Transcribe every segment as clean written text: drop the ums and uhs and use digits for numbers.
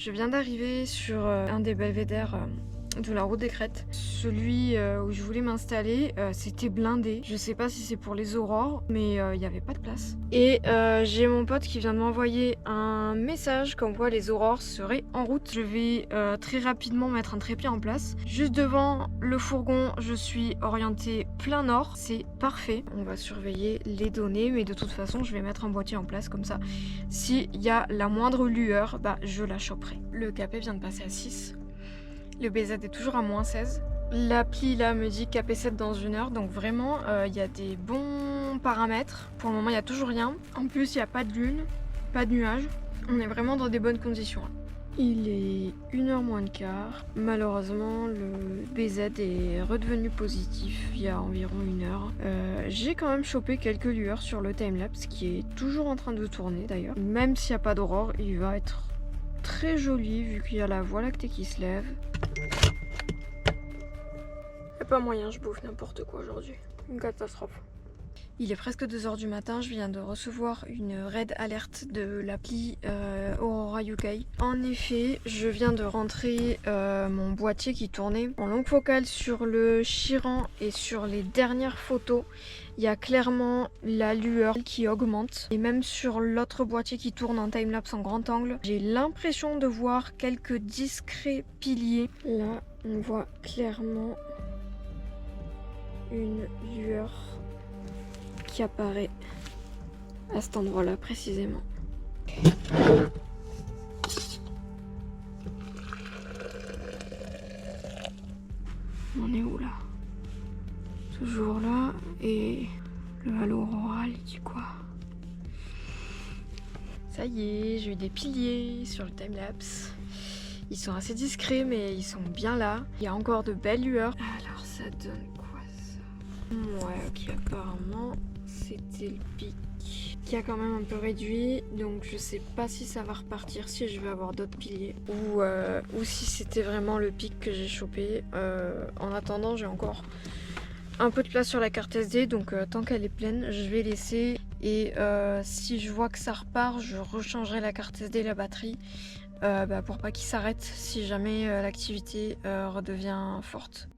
Je viens d'arriver sur un des belvédères de la route des Crêtes. Celui où je voulais m'installer, c'était blindé. Je sais pas si c'est pour les aurores, mais il n'y avait pas de place. Et j'ai mon pote qui vient de m'envoyer un message comme quoi les aurores seraient en route. Je vais très rapidement mettre un trépied en place. Juste devant le fourgon, je suis orientée plein nord. C'est parfait. On va surveiller les données, mais de toute façon, je vais mettre un boîtier en place comme ça. S'il y a la moindre lueur, bah je la choperai. Le KP vient de passer à 6. Le BZ est toujours à moins 16. L'appli là me dit KP7 dans 1 heure, donc vraiment il y a des bons paramètres. Pour le moment il n'y a toujours rien. En plus il n'y a pas de lune, pas de nuages. On est vraiment dans des bonnes conditions. Il est 1h moins le quart. Malheureusement le BZ est redevenu positif il y a environ 1 heure. J'ai quand même chopé quelques lueurs sur le timelapse qui est toujours en train de tourner d'ailleurs. Même s'il n'y a pas d'aurore, il va être très joli vu qu'il y a la Voie lactée qui se lève. Y'a pas moyen, je bouffe n'importe quoi aujourd'hui. Une catastrophe. Il est presque 2h du matin, je viens de recevoir une raid alerte de l'appli Aurora UK. En effet, je viens de rentrer mon boîtier qui tournait en longue focale sur le Chiran et sur les dernières photos. Il y a clairement la lueur qui augmente. Et même sur l'autre boîtier qui tourne en timelapse en grand angle, j'ai l'impression de voir quelques discrets piliers. Là, on voit clairement une lueur qui apparaît à cet endroit-là précisément. On est où là? Toujours là, et le halo auroral il dit quoi? Ça y est, j'ai eu des piliers sur le timelapse. Ils sont assez discrets mais ils sont bien là. Il y a encore de belles lueurs. Alors ça donne quoi ça? Ouais, ok, apparemment c'était le pic qui a quand même un peu réduit, donc je sais pas si ça va repartir, si je vais avoir d'autres piliers ou si c'était vraiment le pic que j'ai chopé. En attendant, j'ai encore un peu de place sur la carte SD, donc tant qu'elle est pleine, je vais laisser. Et si je vois que ça repart, je rechangerai la carte SD et la batterie pour pas qu'il s'arrête si jamais l'activité redevient forte.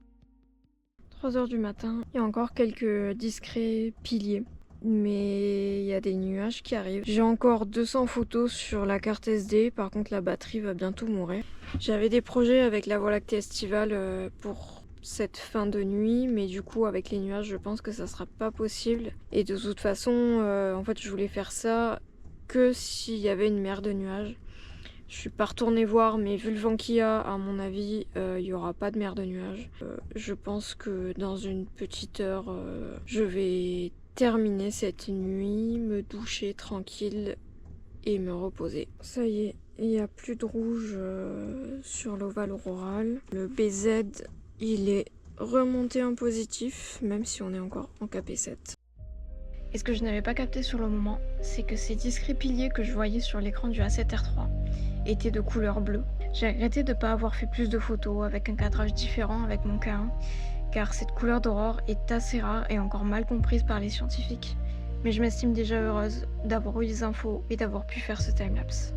3h du matin, il y a encore quelques discrets piliers. Mais il y a des nuages qui arrivent. J'ai encore 200 photos sur la carte SD, par contre la batterie va bientôt mourir. J'avais des projets avec la Voie lactée estivale pour cette fin de nuit, mais du coup avec les nuages je pense que ça sera pas possible. Et de toute façon, en fait je voulais faire ça que s'il y avait une mer de nuages. Je suis pas retournée voir, mais vu le vent qu'il y a, à mon avis, il y aura pas de mer de nuages. Je pense que dans une petite heure, je vais terminer cette nuit, me doucher tranquille et me reposer. Ça y est, il n'y a plus de rouge sur l'ovale auroral. Le BZ, il est remonté en positif, même si on est encore en KP7. Et ce que je n'avais pas capté sur le moment, c'est que ces discrets piliers que je voyais sur l'écran du A7R3 étaient de couleur bleue. J'ai regretté de ne pas avoir fait plus de photos avec un cadrage différent avec mon K1, car cette couleur d'aurore est assez rare et encore mal comprise par les scientifiques. Mais je m'estime déjà heureuse d'avoir eu les infos et d'avoir pu faire ce timelapse.